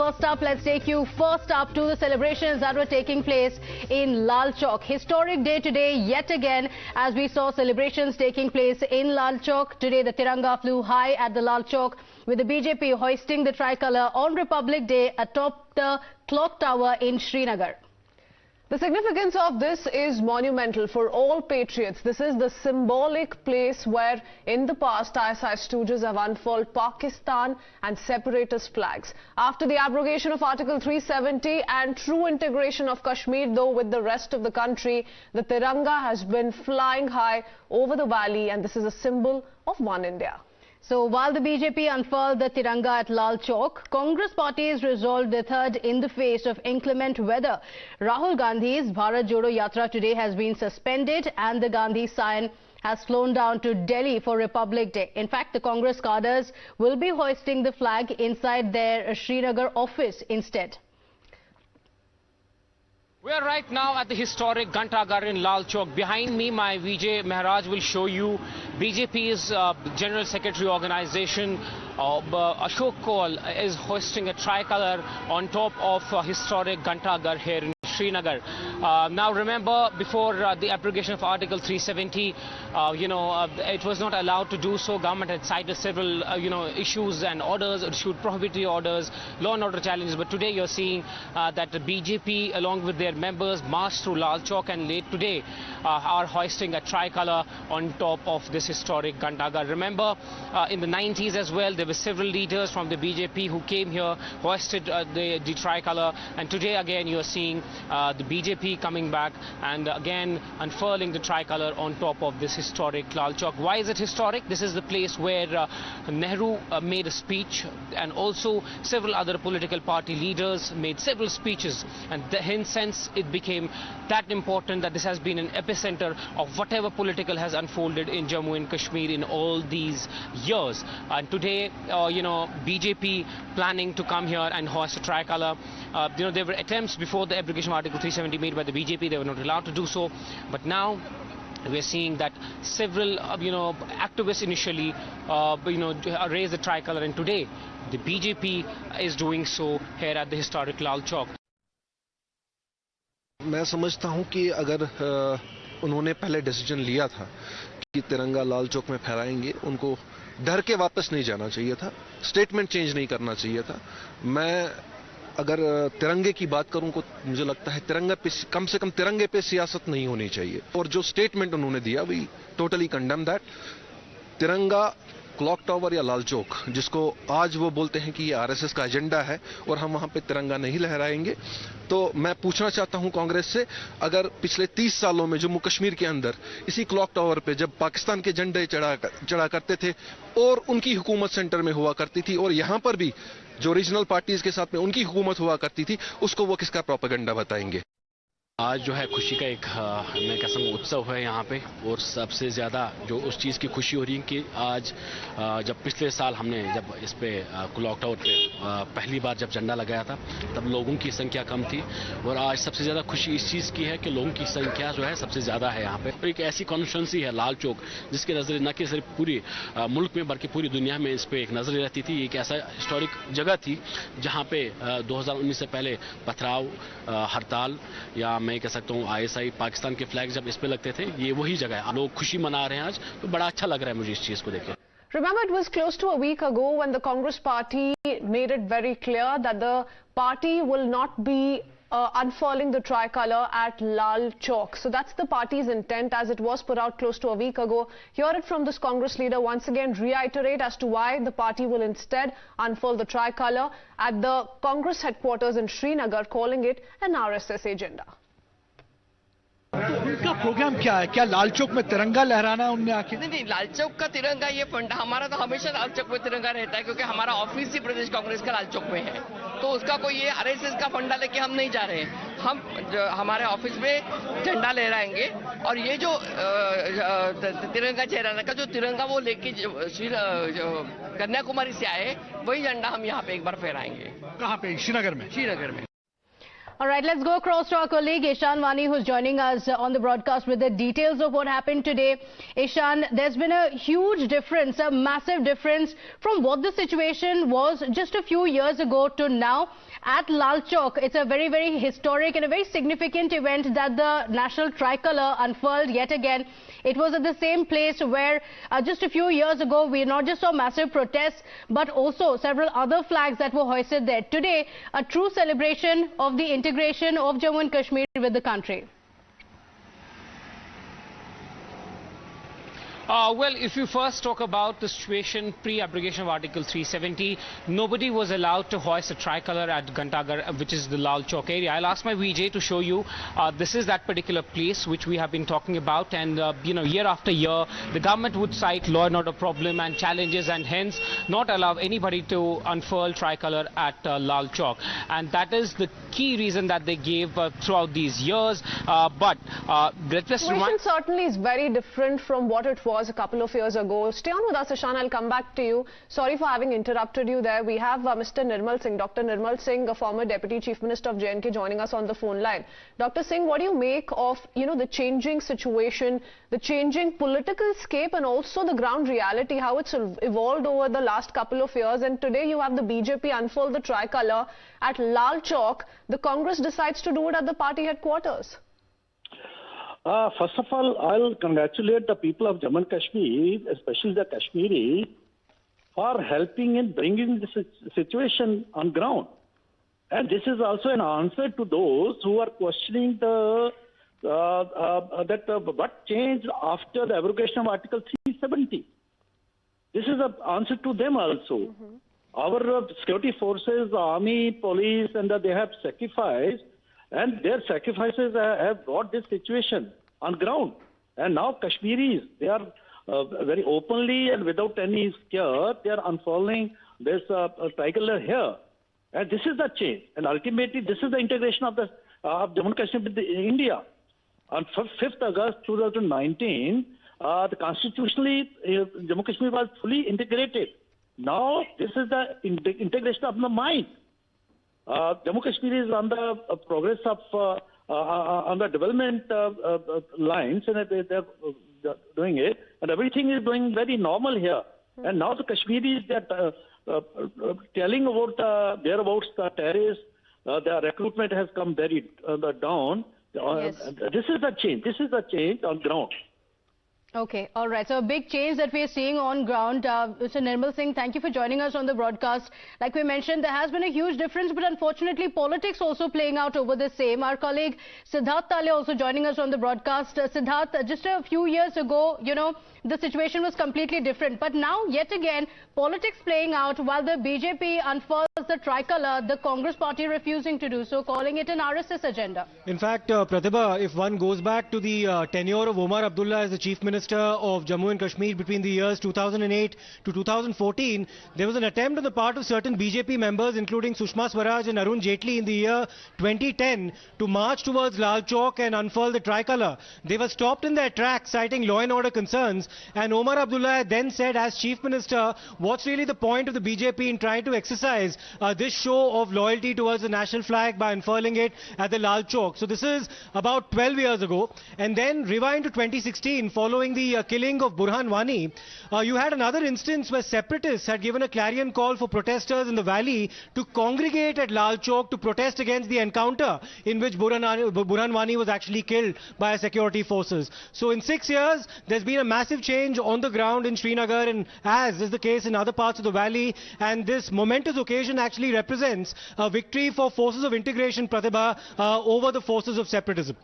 First up, let's take you first up to the celebrations that were taking place in Lal Chowk. Historic day today, yet again, as we saw celebrations taking place in Lal Chowk. Today, the Tiranga flew high at the Lal Chowk, with the BJP hoisting the tricolour on Republic Day atop the clock tower in Srinagar. The significance of this is monumental for all patriots. This is the symbolic place where in the past ISI stooges have unfurled Pakistan and separatist flags. After the abrogation of Article 370 and true integration of Kashmir, though, with the rest of the country, the Tiranga has been flying high over the valley, and this is a symbol of One India. So while the BJP unfurled the Tiranga at Lal Chowk, Congress party is resolved the third in the face of inclement weather. Rahul Gandhi's Bharat Jodo Yatra today has been suspended, and the Gandhi sign has flown down to Delhi for Republic Day. In fact, the Congress cadres will be hoisting the flag inside their Srinagar office instead. We are right now at the historic Ghantaghar in Lal Chowk. Behind me, my Vijay Maharaj will show you BJP's General Secretary organization, Ashok Kaul, is hoisting a tricolour on top of historic Ghantaghar here in Srinagar. Now remember, before the abrogation of Article 370, it was not allowed to do so. Government had cited several, issues and orders, issued prohibitory orders, law and order challenges. But today you're seeing that the BJP, along with their members, marched through Lal Chowk, and late today are hoisting a tricolour on top of this historic Ghantaghar. Remember, in the 90s as well, there were several leaders from the BJP who came here, hoisted the tricolour, and today again you're seeing the BJP coming back and again unfurling the tricolour on top of this historic Lal Chowk. Why is it historic? This is the place where Nehru made a speech, and also several other political party leaders made several speeches, and hence it became that important that this has been an epicenter of whatever political has unfolded in Jammu and Kashmir in all these years. And today, BJP planning to come here and hoist a tricolour. There were attempts before the abrogation of Article 370 made by the BJP. They were not allowed to do so. But now we're seeing that several, activists initially, raised the tricolour, and today the BJP is doing so here at the historic Lal Chowk. मैं समझता हूं कि अगर उन्होंने पहले decision लिया था कि तिरंगा लाल चौक में फहराएंगे, उनको डर के वापस नहीं जाना चाहिए था, स्टेटमेंट चेंज नहीं करना चाहिए था। मैं अगर तिरंगे की बात करूं तो मुझे लगता है तिरंगा पे कम से कम तिरंगे पे सियासत नहीं होनी चाहिए, और जो स्टेटमेंट उन्होंने दिया वी टोटली कंडेम दैट। तिरंगा क्लॉक टावर या लाल चौक, जिसको आज वो बोलते हैं कि ये आरएसएस का एजेंडा है और हम वहां पे तिरंगा नहीं लहराएंगे, तो मैं पूछना चाहता हूं कांग्रेस से, अगर पिछले 30 सालों में जम्मू कश्मीर के अंदर इसी क्लॉक टावर पे जब पाकिस्तान के झंडे चढ़ा करते थे और उनकी हुकूमत सेंटर में हुआ करती थी, और यहां पर भी जो रीजनल पार्टीज के साथ में उनकी हुकूमत हुआ करती थी, उसको वो किसका प्रोपेगेंडा बताएंगे। आज जो है खुशी का एक मैं कह सकूं उत्सव है यहाँ पे, और सबसे ज़्यादा जो उस चीज़ की खुशी हो रही है कि आज जब पिछले साल हमने जब इस पे क्लॉक टावर पे पहली बार जब झंडा लगाया था, तब लोगों की संख्या कम थी, और आज सबसे ज़्यादा खुशी इस चीज़ की है कि लोगों की संख्या जो है सबसे ज़्यादा है यहाँ पे। और एक ऐसी कॉन्स्टिट्यूंसी है लाल चौक जिसकी नज़र न कि सिर्फ पूरी मुल्क में बल्कि पूरी दुनिया में इस पर एक नज़र रहती थी। एक ऐसा हिस्टोरिक जगह थी जहाँ पे 2019 से पहले पथराव, हड़ताल, या मैं कह सकता हूँ आईएसआई पाकिस्तान के फ्लैग जब इस पे लगते थे, ये वही जगह है। लोग खुशी मना रहे हैं आज, तो बड़ा अच्छा लग रहा है मुझे इस चीज को देख के। Remember, it was close to a week ago when the Congress party made it very clear that the party will not be unfurling the tricolour at Lal Chowk. So that's the party's intent, as it was put out close to a week ago. Hear it from this Congress leader once again reiterate as to why the party will instead unfurl the tricolour at the Congress headquarters in Srinagar, calling it an RSS agenda. उनका programme क्या है? क्या लाल चौक में तिरंगा लहराना है उनने आके? नहीं, लाल चौक का तिरंगा ये फंडा हमारा तो हमेशा लाल चौक में तिरंगा रहता है, क्योंकि हमारा ऑफिस ही प्रदेश कांग्रेस का लाल चौक में है। तो उसका कोई ये आरएसएस का फंडा लेके हम नहीं जा रहे हैं। हम हमारे ऑफिस में झंडा लहराएंगे, और ये जो तिरंगा चेहरा का जो तिरंगा वो लेके कन्याकुमारी से आए, वही झंडा हम यहाँ पे एक बार फहराएंगे। कहाँ पे? श्रीनगर में। श्रीनगर में। All right, let's go across to our colleague Ishan Wani, who's joining us on the broadcast with the details of what happened today. Ishan, there's been a huge difference, a massive difference from what the situation was just a few years ago to now at Lal Chowk. It's a very, very historic and a very significant event that the national tricolour unfurled yet again. It was at the same place where just a few years ago we not just saw massive protests but also several other flags that were hoisted there. Today, a true celebration of the integration of Jammu and Kashmir with the country. Well, if you first talk about the situation pre-abrogation of Article 370, nobody was allowed to hoist a tricolour at Ghantaghar, which is the Lal Chowk area. I'll ask my VJ to show you. This is that particular place which we have been talking about, and you know, year after year, the government would cite law and order problem and challenges, and hence not allow anybody to unfurl tricolour at Lal Chowk. And that is the key reason that they gave throughout these years. But let's just situation certainly is very different from what it was a couple of years ago. Stay on with us, Ishan. I'll come back to you. Sorry for having interrupted you there. We have Mr. Nirmal Singh, Dr. Nirmal Singh, a former Deputy Chief Minister of J&K, joining us on the phone line. Dr. Singh, what do you make of, the changing situation, the changing political scape and also the ground reality, how it's evolved over the last couple of years? And today you have the BJP unfurl the tricolour at Lal Chowk. The Congress decides to do it at the party headquarters. First of all, I'll congratulate the people of Jammu and Kashmir, especially the Kashmiris, for helping in bringing this situation on ground. And this is also an answer to those who are questioning what changed after the abrogation of Article 370. This is an answer to them also. Our security forces, the army, police, and they have sacrificed. And their sacrifices have brought this situation on ground. And now Kashmiris, they are very openly and without any scare, they are unfurling this tricolour here. And this is the change. And ultimately, this is the integration of Jammu and Kashmir with India. On 5th August 2019, the constitutionally, Jammu and Kashmir was fully integrated. Now, this is the integration of the mind. Jammu Kashmir is on the progress of on the development lines, and they're doing it, and everything is going very normal here. And now the Kashmiris, they're telling about thereabouts the terrorists, the recruitment has come very down. Yes. This is the change. This is the change on ground. Okay, all right. So a big change that we are seeing on ground. Mr. Nirmal Singh, thank you for joining us on the broadcast. Like we mentioned, there has been a huge difference, but unfortunately politics also playing out over the same. Our colleague Siddharth Talia also joining us on the broadcast. Siddharth, just a few years ago, the situation was completely different. But now, yet again, politics playing out while the BJP unfurls the tricolour, the Congress party refusing to do so, calling it an RSS agenda. In fact, Pratibha, if one goes back to the tenure of Omar Abdullah as the Chief Minister of Jammu and Kashmir between the years 2008 to 2014, there was an attempt on the part of certain BJP members, including Sushma Swaraj and Arun Jaitley in the year 2010, to march towards Lal Chowk and unfurl the tricolour. They were stopped in their tracks, citing law and order concerns, and Omar Abdullah then said, as Chief Minister, what's really the point of the BJP in trying to exercise this show of loyalty towards the national flag by unfurling it at the Lal Chowk? So this is about 12 years ago. And then rewind to 2016, following the killing of Burhan Wani, you had another instance where separatists had given a clarion call for protesters in the valley to congregate at Lal Chowk to protest against the encounter in which Burhan Wani was actually killed by security forces. So in 6 years, there's been a massive change on the ground in Srinagar, and as is the case in other parts of the valley, and this momentous occasion actually represents a victory for forces of integration, Pratibha, over the forces of separatism.